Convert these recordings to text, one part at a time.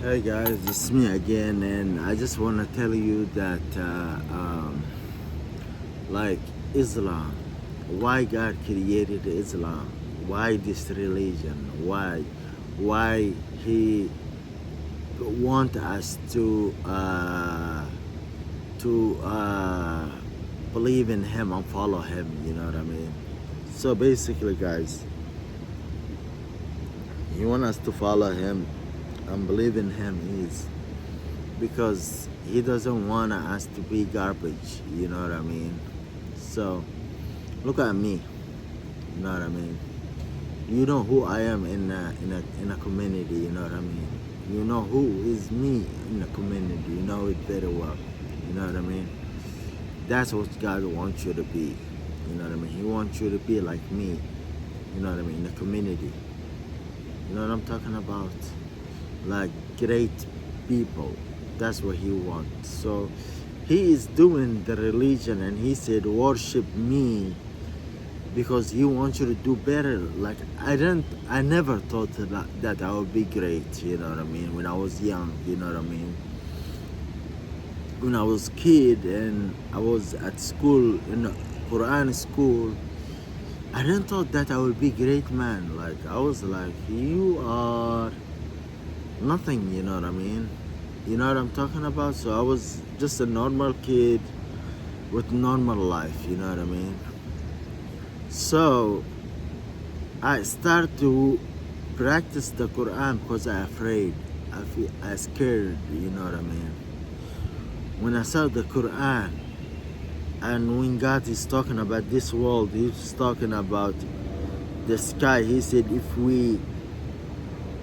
Hey guys, it's me again, and I just want to tell you that, like Islam, why God created Islam, why this religion, why He want us to believe in Him and follow Him. You know what I mean? So basically, guys, He want us to follow Him and believe in Him. He's because he doesn't want us to be garbage, you know what I mean? So look at me, you know what I mean? You know who I am in a community, you know what I mean? You know who is me in the community, you know it very well, you know what I mean? That's what God wants you to be, you know what I mean? He wants you to be like me, you know what I mean, in the community. You know what I'm talking about? Like great people. That's what he wants. So he is doing the religion, and he said worship me because he wants you to do better. Like I never thought that I would be great, you know what I mean, when I was young, you know what I mean? When I was kid and I was at school, in a Quran school, I didn't thought that I would be great, man. Like I was like, you are nothing, you know what I mean? You know what I'm talking about? So I was just a normal kid with normal life, you know what I mean? So I start to practice the Quran because I'm afraid. I scared, you know what I mean? When I saw the Quran and when God is talking about this world, He's talking about the sky. He said if we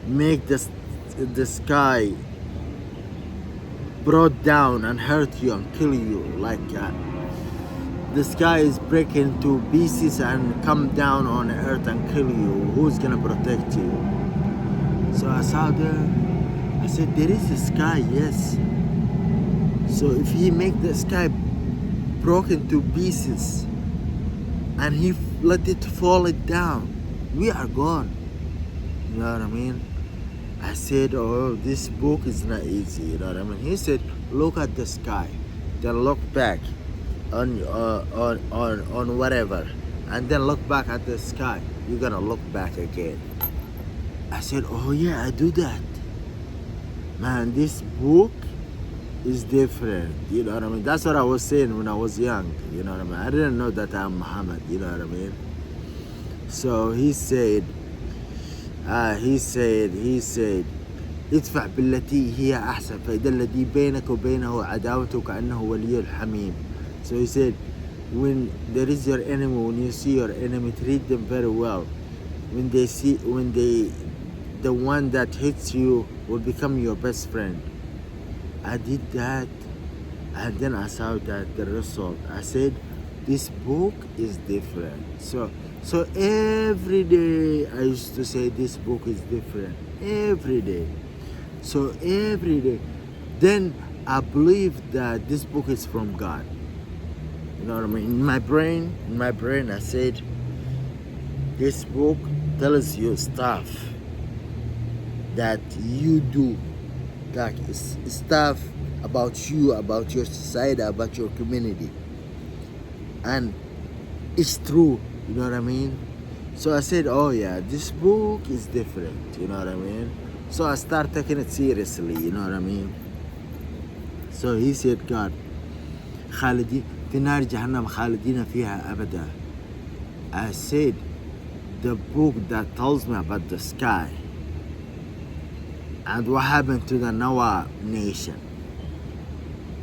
make the sky brought down and hurt you and kill you, like the sky is breaking to pieces and come down on earth and kill you, who's gonna protect you? So I saw there, I said there is a sky, yes. So if he make the sky broken to pieces and he let it fall it down, we are gone, you know what I mean? I said, oh, this book is not easy, you know what I mean? He said, look at the sky, then look back on whatever, and then look back at the sky. You're gonna look back again. I said, oh yeah, I do that. Man, this book is different, you know what I mean? That's what I was saying when I was young, you know what I mean? I didn't know that I'm Muhammad, you know what I mean? So he said, ادفع بالتي هي أحسن فإذا الذي بينك وبينه عداوة كأنه ولي حميم. So he said, when there is your enemy, when you see your enemy, treat them very well. The one that hates you will become your best friend. I did that, and then I saw that the result. I said, this book is different. So every day I used to say this book is different. Every day. So every day. Then I believe that this book is from God. You know what I mean? In my brain I said, this book tells you stuff that you do. Like stuff about you, about your society, about your community. And it's true, you know what I mean? So I said, oh yeah, this book is different, you know what I mean? So I start taking it seriously, you know what I mean? So he said, God, خالدين في نار جهنم خالدين فيها أبدا. I said, the book that tells me about the sky and what happened to the Noah nation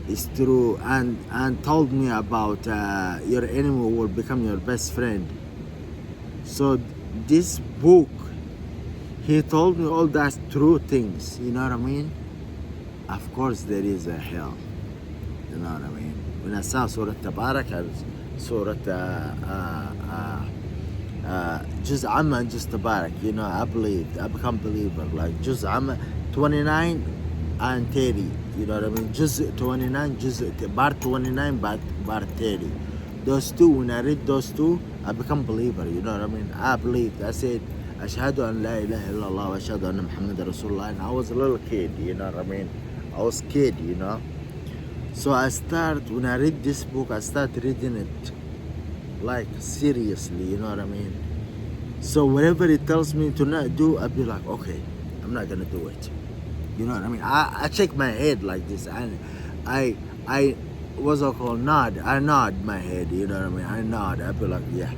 is true, and told me about your enemy will become your best friend. So this book, he told me all that true things, you know what I mean? Of course there is a hell, you know what I mean? When I saw Surah Tabarak and Surah Juz Amma and Juz Tabarak, you know, I become believer. Like Juz Amma 29 and 30, you know what I mean? Juz 29, part 29, part 30. Those two, when I read those two, I become believer, you know what I mean? I believed. I said, Ashhadu an la ilaha illallah wa ashhadu anna Muhammad Rasulullah. And I was a little kid, you know what I mean? I was kid, you know. So when I read this book, I start reading it like seriously, you know what I mean? So whatever it tells me to not do, I'll be like, okay, I'm not gonna do it. You know what I mean? I shake my head like this, and I what's it called? Nod. I nod my head. You know what I mean? I nod. I be like, yeah,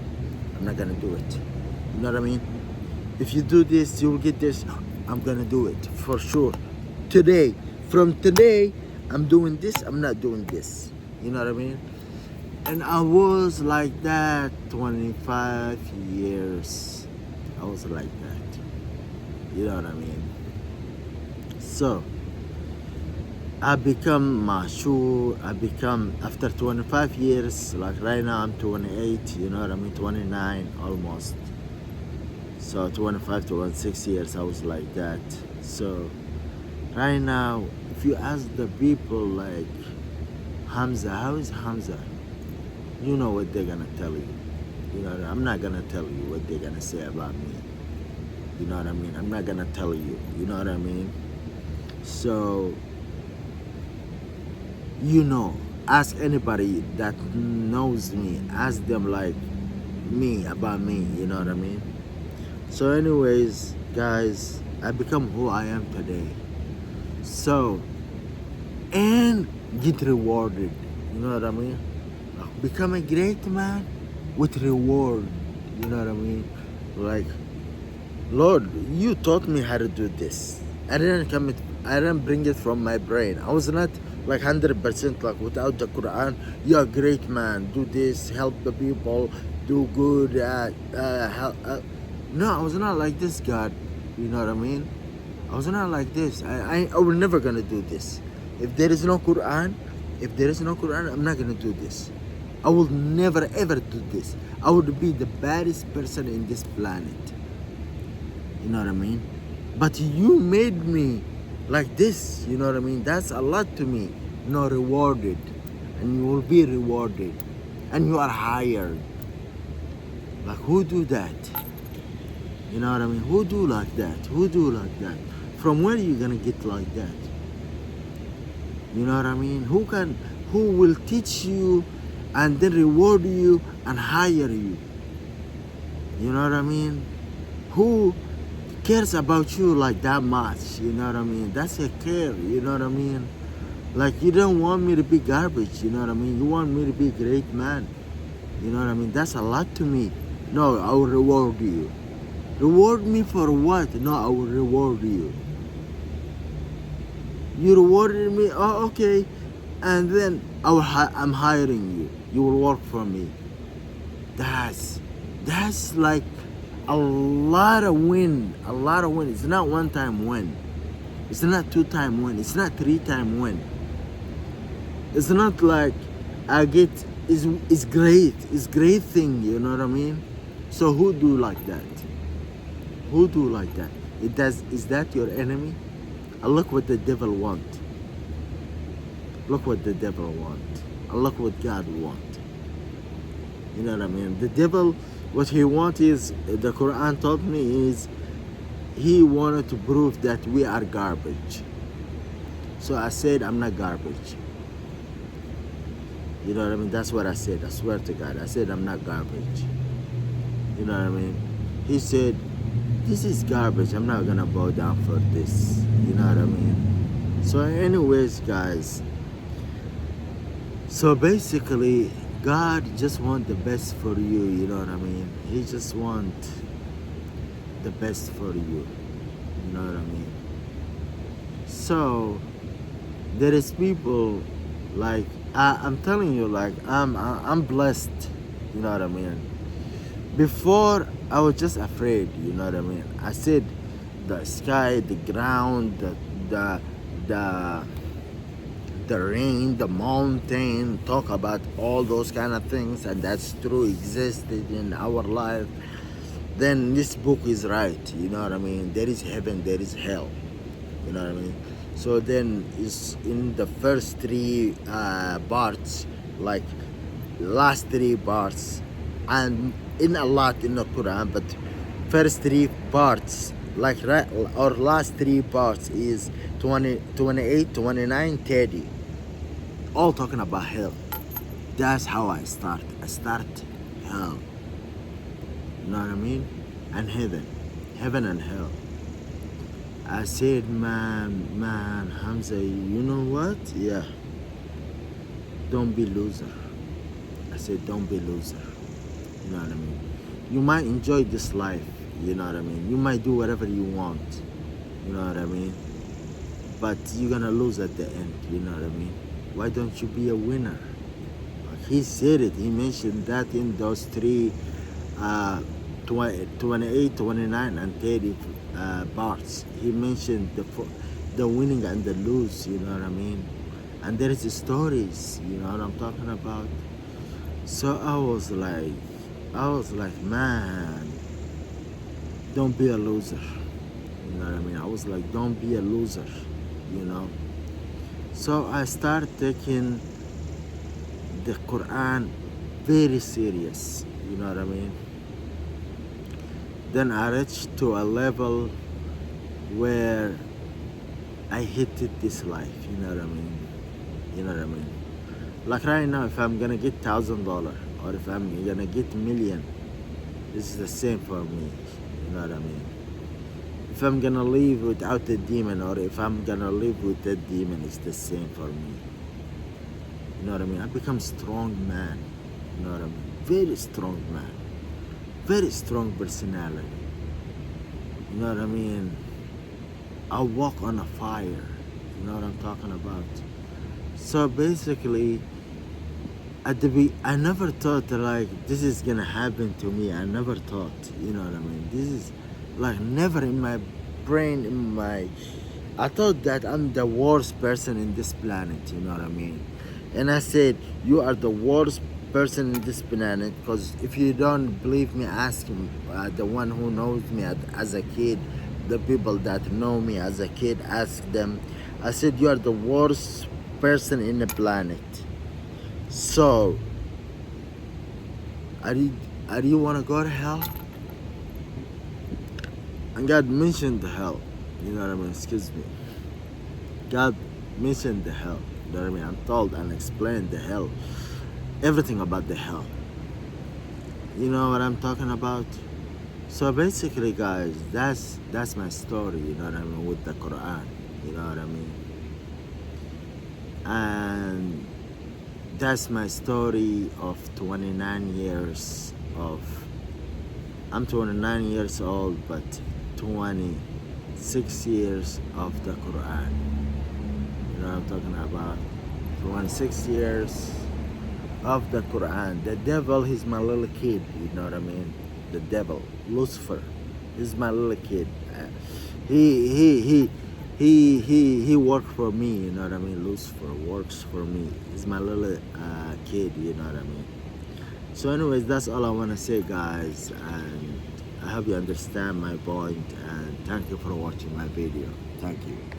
I'm not gonna do it. You know what I mean? If you do this, you will get this. I'm gonna do it for sure. Today, from today, I'm doing this. I'm not doing this. You know what I mean? And I was like that 25 years. I was like that. You know what I mean? So I become mature. After 25 years, like right now I'm 28, you know what I mean, 29 almost. So 25 to 26 years I was like that. So right now, if you ask the people like, Hamza, how is Hamza? You know what they're gonna tell you. You know, I'm not gonna tell you what they're gonna say about me. You know what I mean? I'm not gonna tell you. You know what I mean? So, you know, ask anybody that knows me. Ask them like me, about me. You know what I mean? So anyways, guys, I become who I am today. So, and get rewarded. You know what I mean? Become a great man with reward. You know what I mean? Like, Lord, you taught me how to do this. I didn't bring it from my brain. I was not like 100% like without the Quran. You're a great man. Do this, help the people, do good. Help. No, I was not like this, God. You know what I mean? I was not like this. I was never gonna do this. If there is no Quran, I'm not gonna do this. I will never ever do this. I would be the baddest person in this planet. You know what I mean? But you made me like this. You know what I mean? That's a lot to me. You know, rewarded. And you will be rewarded. And you are hired. Like, who do that? You know what I mean? Who do like that? Who do like that? From where are you gonna get like that? You know what I mean? Who will teach you and then reward you and hire you? You know what I mean? Who cares about you like that much? You know what I mean? That's a care, you know what I mean? Like, you don't want me to be garbage, you know what I mean? You want me to be a great man. You know what I mean? That's a lot to me. No, I will reward you. Reward me for what? No, I will reward you. You rewarded me? Oh, okay. And then I'm hiring you. You will work for me. That's like a lot of win. A lot of win. It's not one time win. It's not two time win. It's not three time win. It's not like I get. It's great. It's great thing. You know what I mean? So who do like that? Who do like that? Is that your enemy? And look what the devil want. Look what the devil want. And look what God want. You know what I mean? The devil, what he want is, the Quran taught me, is he wanted to prove that we are garbage. So I said, I'm not garbage. You know what I mean? That's what I said. I swear to God. I said, I'm not garbage. You know what I mean? He said, this is garbage. I'm not gonna bow down for this. You know what I mean? So anyways, guys. So basically, God just want the best for you. You know what I mean? He just want the best for you. You know what I mean? So there is people like, I'm telling you, like, I'm blessed. You know what I mean? Before, I was just afraid. You know what I mean? I said, the sky, the ground, the rain, the mountain, talk about all those kind of things, and that's true, existed in our life. Then this book is right. You know what I mean? There is heaven, there is hell. You know what I mean? So then it's in the first three parts, like last three parts, and in a lot in the Quran, but first three parts, like right, or last three parts is 20, 28, 29, 30. All talking about hell. That's how I start. I start hell. You know what I mean? And heaven. Heaven and hell. I said, man, Hamza, you know what? Yeah. Don't be loser. I said, don't be loser. You know what I mean? You might enjoy this life. You know what I mean? You might do whatever you want. You know what I mean? But you're gonna lose at the end. You know what I mean? Why don't you be a winner? Like he said it. He mentioned that in those three, 28, 29, and 30 parts. He mentioned the winning and the lose. You know what I mean? And there is stories. You know what I'm talking about? So I was like, man, don't be a loser. You know what I mean? I was like, don't be a loser, you know? So I started taking the Quran very serious, you know what I mean? Then I reached to a level where I hated this life, you know what I mean? You know what I mean? Like right now, if I'm gonna get $1,000 or if I'm gonna get a million, this is the same for me, you know what I mean? If I'm gonna live without a demon or if I'm gonna live with a demon, it's the same for me. You know what I mean? I become strong man. You know what I mean? Very strong man. Very strong personality. You know what I mean? I walk on a fire. You know what I'm talking about? So basically, I never thought that like this is gonna happen to me. I never thought, you know what I mean? This is like never in my brain, I thought that I'm the worst person in this planet, you know what I mean? And I said, you are the worst person in this planet, because if you don't believe me, ask the one who knows me as a kid, the people that know me as a kid, ask them. I said, you are the worst person in the planet. So, are you want to go to hell? And God mentioned the hell. You know what I mean? Excuse me. God mentioned the hell. You know what I mean? I'm told and explained the hell. Everything about the hell. You know what I'm talking about? So basically, guys, that's my story, you know what I mean, with the Quran. You know what I mean? And that's my story of 29 years of, I'm 29 years old, but 26 years of the Quran. You know what I'm talking about? 26 years of the Quran. The devil, he's my little kid, you know what I mean? The devil, Lucifer, is my little kid. He worked for me, you know what I mean? Lucifer works for me. He's my little kid, you know what I mean? So anyways, that's all I want to say, guys, and I hope you understand my point, and thank you for watching my video. Thank you.